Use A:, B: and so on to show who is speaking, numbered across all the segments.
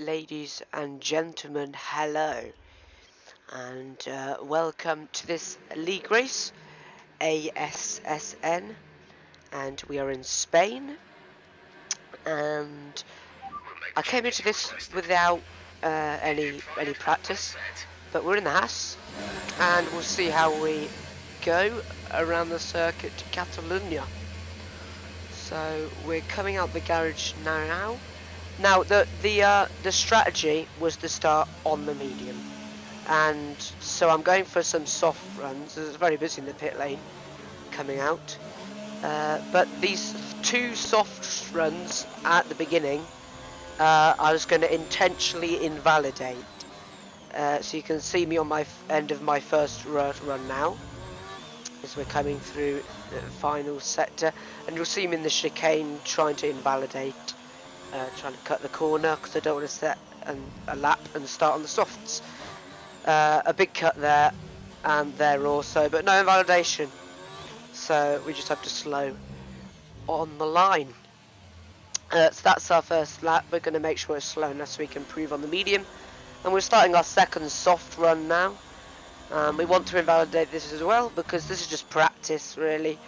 A: Ladies and gentlemen, hello, and welcome to this league race, ASSN, and we are in Spain, and I came into this without any practice, but we're in the Haas, and we'll see how we go around the circuit to Catalunya. So we're coming out the garage now. Now the strategy was to start on the medium, and so I'm going for some soft runs. It's very busy in the pit lane coming out, but these two soft runs at the beginning, I was going to intentionally invalidate. So you can see me on my end of my first run now, as we're coming through the final sector, and you'll see me in the chicane trying to invalidate. Trying to cut the corner because I don't want to set a lap and start on the softs. A big cut there and there also, but no invalidation. So we just have to slow on the line. So that's our first lap. We're going to make sure it's slow enough so we can improve on the medium. And we're starting our second soft run now. We want to invalidate this as well because this is just practice really.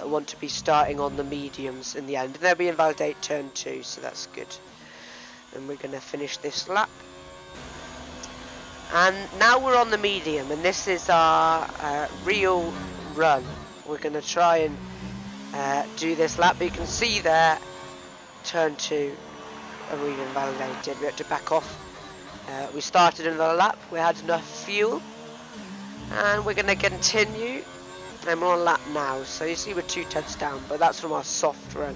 A: Want to be starting on the mediums in the end, and then we invalidate turn 2, so that's good. And we're going to finish this lap, and now we're on the medium, and this is our real run. We're going to try and do this lap, but you can see there turn 2 we invalidated. We had to back off. We started another lap, we had enough fuel, and we're going to continue. And we're on lap now, so you see we're 2/10 down, but that's from our soft run.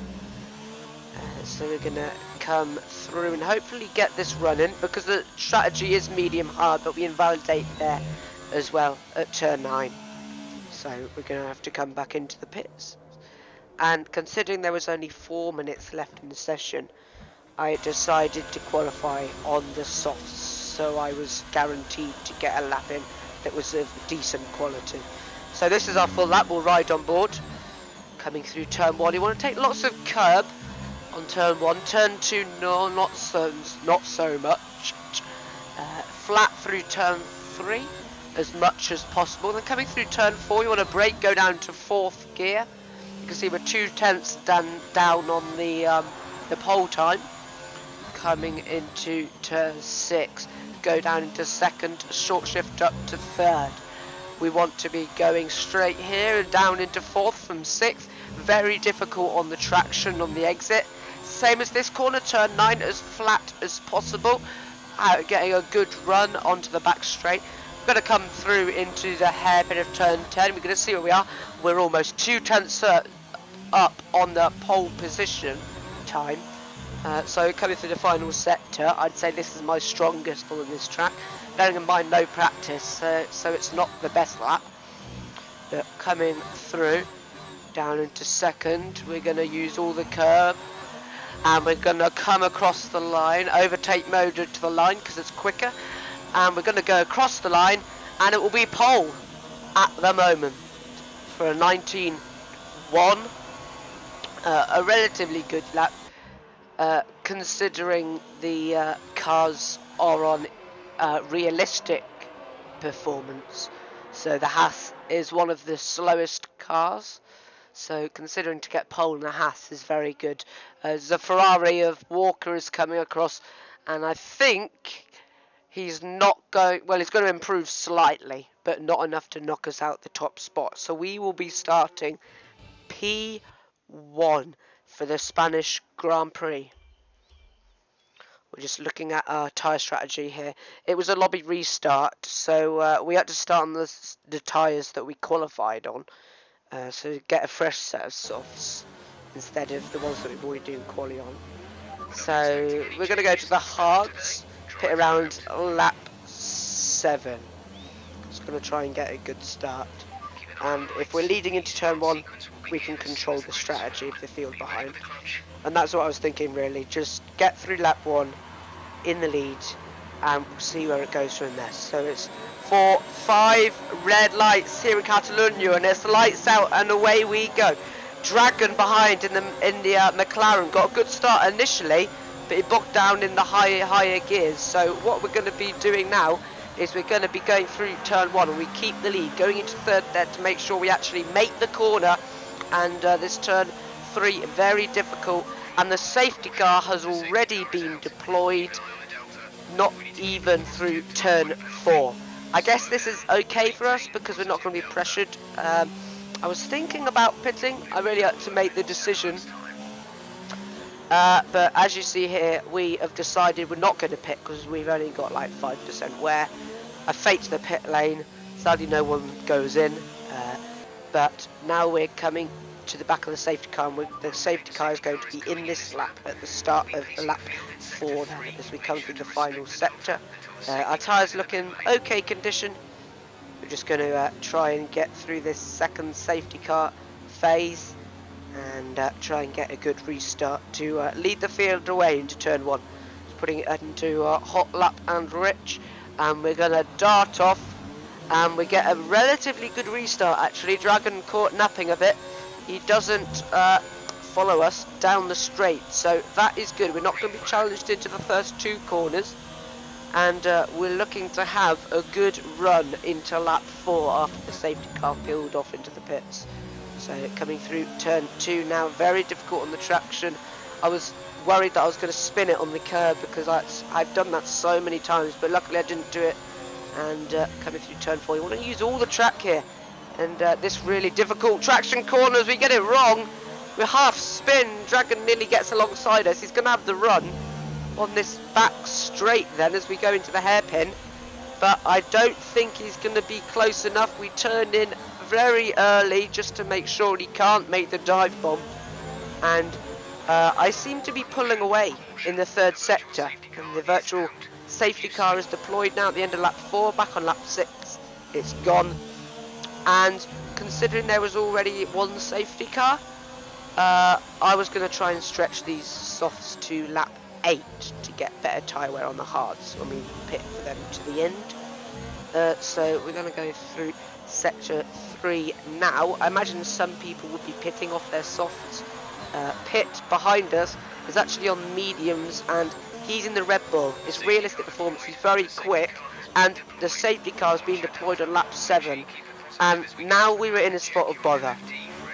A: So we're going to come through and hopefully get this running, because the strategy is medium hard, but we invalidate there as well at turn 9. So we're going to have to come back into the pits. And considering there was only 4 minutes left in the session, I decided to qualify on the softs, so I was guaranteed to get a lap in that was of decent quality. So this is our full lap. We'll ride on board. Coming through turn 1, you want to take lots of curb on turn 1. Turn 2, no, not so much. Flat through turn 3 as much as possible. Then coming through turn 4, you want to brake, go down to 4th gear. You can see we're 2/10 down on the pole time. Coming into turn 6, go down into 2nd, short shift up to 3rd. We want to be going straight here and down into 4th from 6th. Very difficult on the traction on the exit. Same as this corner, turn 9 as flat as possible. Getting a good run onto the back straight. We're going to come through into the hairpin of turn 10. We're going to see where we are. We're almost 2/10 up on the pole position time. So coming through the final sector, I'd say this is my strongest on this track. Bearing in mind no practice, so it's not the best lap. But coming through, down into 2nd, we're going to use all the curb. And we're going to come across the line, overtake mode to the line because it's quicker. And we're going to go across the line, and it will be pole at the moment for a 19.1. A relatively good lap. Considering the cars are on realistic performance, so the Haas is one of the slowest cars, so considering to get pole in the Haas is very good. The Ferrari of Walker is coming across, and I think he's not going, well, he's going to improve slightly, but not enough to knock us out the top spot. So we will be starting P1 for the Spanish Grand Prix. We're just looking at our tyre strategy here. It was a lobby restart, so we had to start on the tyres that we qualified on. So get a fresh set of softs instead of the ones that we've already done quali on. So we're going to go to the hards, pit around lap 7. Just going to try and get a good start. And if we're leading into turn 1, we can control the strategy of the field behind. And that's what I was thinking really. Just get through lap 1 in the lead and we'll see where it goes from there. So it's 4, 5 red lights here in Catalunya, and it's lights out and away we go. Dragon behind in the McLaren got a good start initially, but it bogged down in the higher gears. So what we're going to be doing now is we're going to be going through turn 1 and we keep the lead, going into third there to make sure we actually make the corner. And this turn 3 very difficult, and the safety car has already been deployed, not even through turn 4. I guess this is okay for us because we're not going to be pressured. I was thinking about pitting. I really had to make the decision, but as you see here, we have decided we're not going to pit because we've only got like 5% wear. I faked the pit lane, sadly no one goes in, but now we're coming to the back of the safety car, and the safety car is going to be in this lap at the start of lap 4 then, as we come through the final sector. Our tyres look in okay condition. We're just going to try and get through this second safety car phase and try and get a good restart to lead the field away into turn 1. Just putting it into hot lap and rich, and we're going to dart off, and we get a relatively good restart actually. Dragon caught napping a bit. He doesn't follow us down the straight, so that is good. We're not going to be challenged into the first 2 corners, and we're looking to have a good run into lap 4 after the safety car peeled off into the pits. So coming through turn 2 now, very difficult on the traction. I was worried that I was going to spin it on the curb because I've done that so many times, but luckily I didn't do it. And coming through turn 4, you want to use all the track here. And this really difficult traction corners, we get it wrong. We're half spin, Dragon nearly gets alongside us. He's going to have the run on this back straight then as we go into the hairpin. But I don't think he's going to be close enough. We turn in very early just to make sure he can't make the dive bomb. And I seem to be pulling away in the third sector. And the virtual safety car is deployed now at the end of lap 4, back on lap 6. It's gone. And considering there was already 1 safety car, I was going to try and stretch these softs to lap 8 to get better tyre wear on the hards when we pit for them to the end. So we're going to go through sector 3 now. I imagine some people would be pitting off their softs. Pit behind us is actually on mediums, and he's in the Red Bull. It's realistic performance, he's very quick, and the safety car is being deployed on lap 7. And now we were in a spot of bother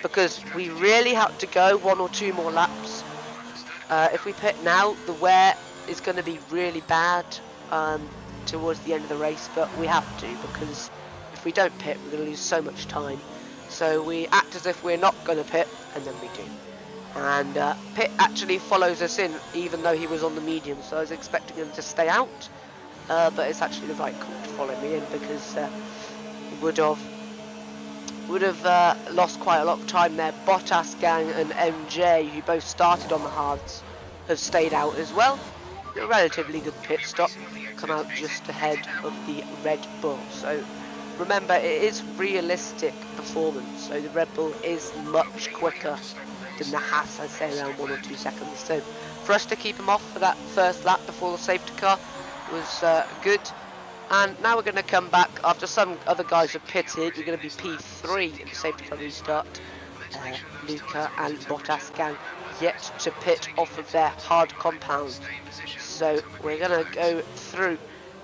A: because we really had to go 1 or 2 more laps. If we pit now, the wear is going to be really bad towards the end of the race, but we have to, because if we don't pit, we're going to lose so much time. So we act as if we're not going to pit, and then we do. And Pit actually follows us in, even though he was on the medium, so I was expecting him to stay out, but it's actually the right call to follow me in, because he would have lost quite a lot of time there. Bottas gang and MJ, who both started on the hards, have stayed out as well. A relatively good pit stop, come out just ahead of the Red Bull. So remember, it is realistic performance, so the Red Bull is much quicker than the Haas, I'd say around 1 or 2 seconds. So for us to keep him off for that first lap before the safety car was good. And now we're going to come back after some other guys have pitted. We're going to be P3 in the safety car restart. Luca and Bottas gang yet to pit off of their hard compound. So we're going to go through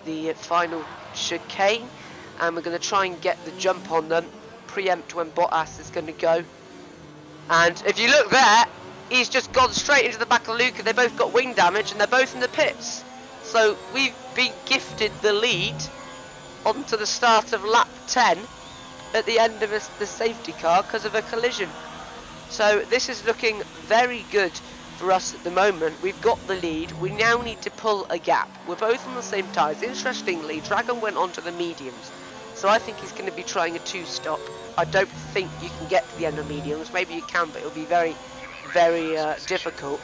A: the final chicane, and we're going to try and get the jump on them, preempt when Bottas is going to go. And if you look there, he's just gone straight into the back of Luca. They both got wing damage and they're both in the pits. So we've been gifted the lead onto the start of lap 10 at the end of the safety car because of a collision. So this is looking very good for us at the moment. We've got the lead. We now need to pull a gap. We're both on the same tyres. Interestingly, Dragon went onto the mediums, so I think he's going to be trying a 2-stop. I don't think you can get to the end of mediums. Maybe you can, but it'll be very, very difficult.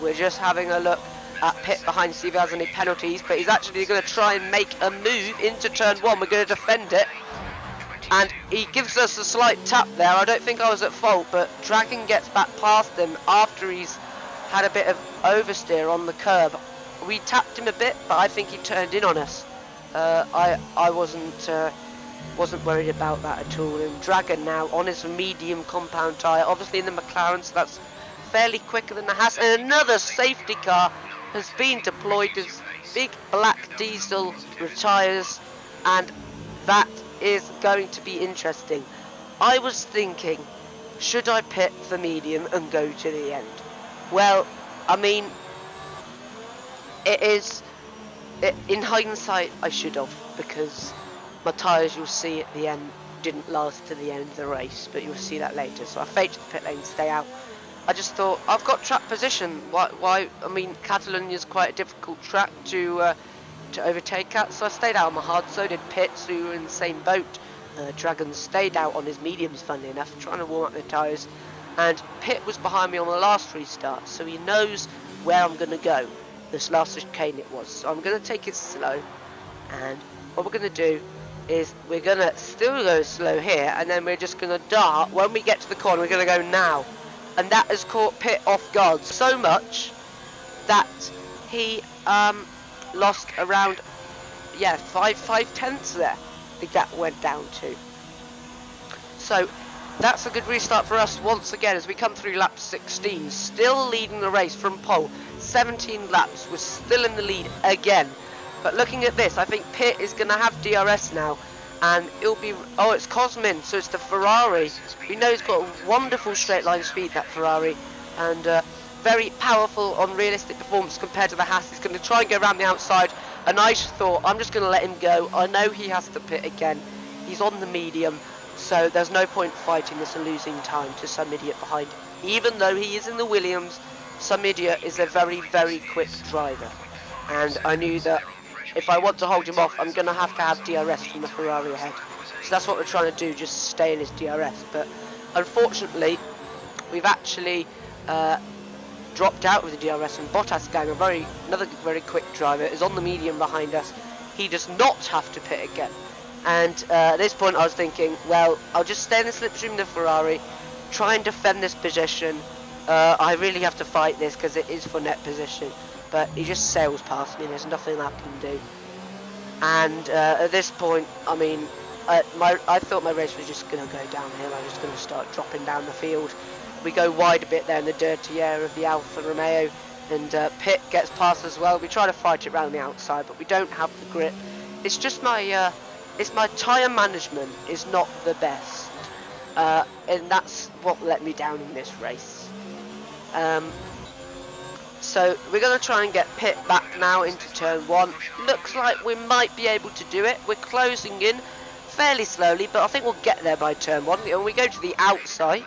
A: We're just having a look at Pit behind, see if he has any penalties, but he's actually going to try and make a move into turn 1. We're going to defend it, and he gives us a slight tap there. I don't think I was at fault, but Dragon gets back past him after he's had a bit of oversteer on the curb. We tapped him a bit, but I think he turned in on us. I wasn't worried about that at all. And Dragon now on his medium compound tyre, obviously in the McLaren, so that's fairly quicker than the Haas. And another safety car has been deployed as big black diesel tyres, and that is going to be interesting. I was thinking, should I pit for medium and go to the end? Well, I mean, in hindsight, I should have, because my tyres, you'll see at the end, didn't last to the end of the race, but you'll see that later. So I faked the pit lane to stay out. I just thought, I've got track position. Why? I mean, Catalonia is quite a difficult track to overtake at, so I stayed out on my hard. So did Pitts, who were in the same boat. Dragon stayed out on his mediums, funnily enough, trying to warm up the tyres. And Pitt was behind me on the last restart, so he knows where I'm going to go. This last chicane it was. So I'm going to take it slow. And what we're going to do is we're going to still go slow here, and then we're just going to dart. When we get to the corner, we're going to go now. And that has caught Pitt off guard so much that he lost around, yeah, five tenths there. I think that went down to. So that's a good restart for us once again as we come through lap 16, still leading the race from pole. 17 laps, we're still in the lead again. But looking at this, I think Pitt is going to have DRS now, and it'll be, oh, it's Cosmin, so it's the Ferrari. We know he's got a wonderful straight line speed, that Ferrari, and very powerful on realistic performance compared to the Haas. He's going to try and go around the outside, and I just thought, I'm just going to let him go. I know he has to pit again. He's on the medium, so there's no point fighting this and losing time to some idiot behind him. Even though he is in the Williams, some idiot is a very, very quick driver. And I knew that if I want to hold him off, I'm going to have DRS from the Ferrari ahead. So that's what we're trying to do, just stay in his DRS. But unfortunately, we've actually dropped out of the DRS, and Bottas gang, another very quick driver, is on the medium behind us. He does not have to pit again. And at this point I was thinking, well, I'll just stay in the slipstream of the Ferrari, try and defend this position. I really have to fight this because it is for net position. But he just sails past me, there's nothing I can do. And at this point, I mean, I thought my race was just going to go downhill. I was just going to start dropping down the field. We go wide a bit there in the dirty air of the Alfa Romeo, and Pitt gets past as well. We try to fight it around the outside, but we don't have the grip. It's just my tyre management is not the best, and that's what let me down in this race. So we're going to try and get Pitt back now into turn 1. Looks like we might be able to do it. We're closing in fairly slowly, but I think we'll get there by turn 1. And we go to the outside,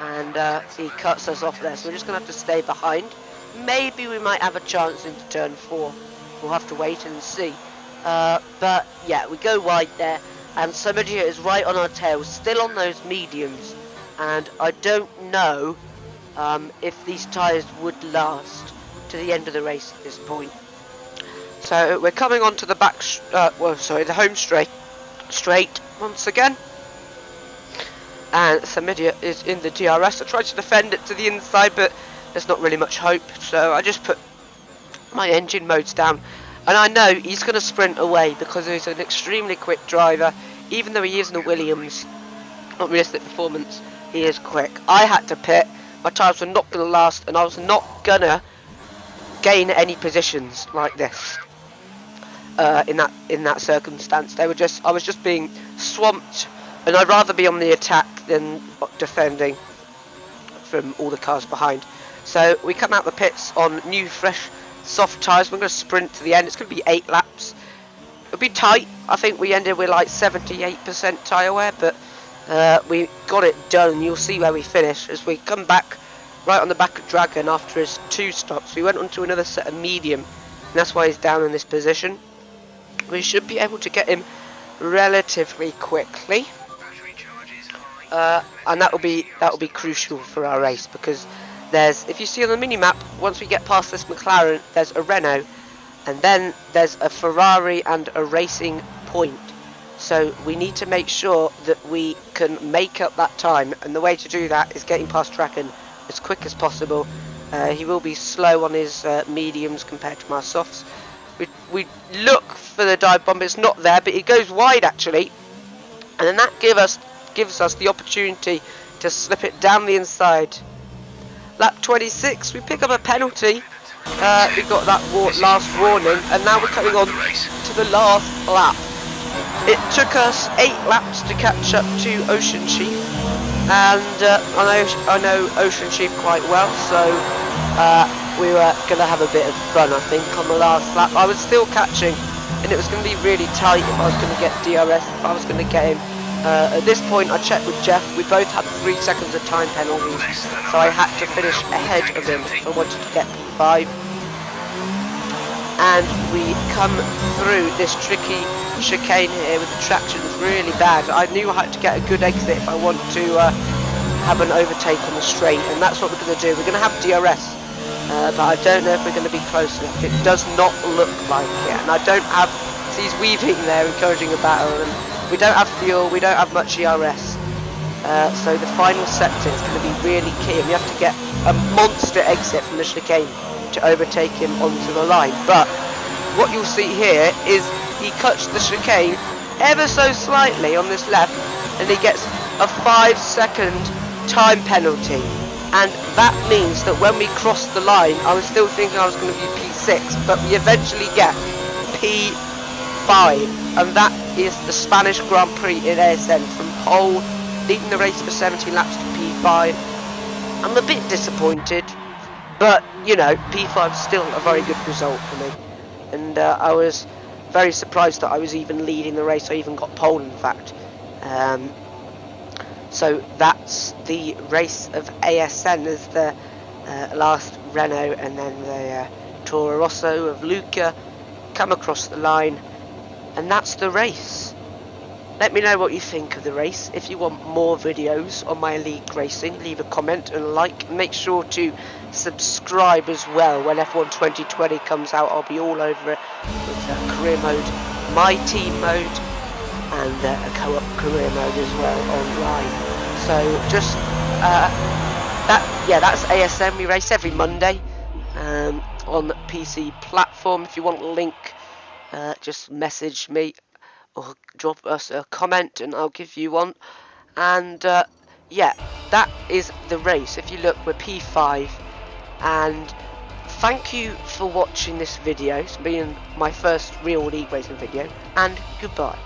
A: and he cuts us off there, so we're just going to have to stay behind. Maybe we might have a chance into turn 4. We'll have to wait and see. But yeah, we go wide there, and somebody is right on our tail, still on those mediums, and I don't know if these tyres would last to the end of the race at this point. So we're coming onto the back, the home straight once again, and some idiot is in the DRS. I tried to defend it to the inside, but there's not really much hope, so I just put my engine modes down. And I know he's going to sprint away because he's an extremely quick driver. Even though he is in a Williams, not realistic performance, he is quick. I had to pit. My tyres were not going to last, and I was not going to gain any positions like this. In that circumstance, I was just being swamped, and I'd rather be on the attack than defending from all the cars behind. So we come out the pits on new, fresh, soft tyres. We're going to sprint to the end. It's going to be 8 laps. It'll be tight. I think we ended with like 78% tyre wear, but we got it done. You'll see where we finish as we come back right on the back of Dragon after his 2 stops. We went onto another set of medium, and that's why he's down in this position. We should be able to get him relatively quickly, and that will be crucial for our race, because there's, if you see on the mini map, once we get past this McLaren, there's a Renault, and then there's a Ferrari and a Racing Point. So we need to make sure that we can make up that time, and the way to do that is getting past Dragon as quick as possible. He will be slow on his mediums compared to my softs. We look for the dive bomb, it's not there, but it goes wide actually, and then that gives us the opportunity to slip it down the inside. Lap 26, we pick up a penalty, we got that last warning, and now we're coming on to the last lap. It took us 8 laps to catch up to Ocean Chief, and I know Ocean Chief quite well, so we were going to have a bit of fun, I think, on the last lap. I was still catching, and it was going to be really tight if I was going to get DRS, if I was going to get him. At this point, I checked with Jeff. We both had 3 seconds of time penalties, so I had to finish ahead of him if I wanted to get P5. And we come through this tricky chicane here with the traction really bad. I knew I had to get a good exit if I want to have an overtake on the straight, and that's what we're going to do. We're going to have DRS, but I don't know if we're going to be close enough. It does not look like it, and I don't have. He's weaving there, encouraging a battle, and we don't have fuel. We don't have much ERS, so the final sector is going to be really key, and we have to get a monster exit from the chicane to overtake him onto the line. But what you'll see here is he cuts the chicane ever so slightly on this left, and he gets a 5-second time penalty, and that means that when we cross the line, I was still thinking I was going to be P6, but we eventually get P5, and that is the Spanish Grand Prix in ASN, from pole, leading the race for 17 laps to P5. I'm a bit disappointed, but you know, P5 is still a very good result for me, and I was very surprised that I was even leading the race. I even got pole, in fact. So that's the race of ASN, as the last Renault and then the Toro Rosso of Luca come across the line, and that's the race. Let me know what you think of the race. If you want more videos on my league racing, leave a comment and a like. Make sure to subscribe as well. When F1 2020 comes out, I'll be all over it with career mode, my team mode, and a co-op career mode as well online. So just that's ASN. We race every Monday on the PC platform. If you want a link, just message me or drop us a comment and I'll give you one. And yeah, that is the race. If you look, we're P5, and thank you for watching this video. It's been my first real league racing video, and goodbye.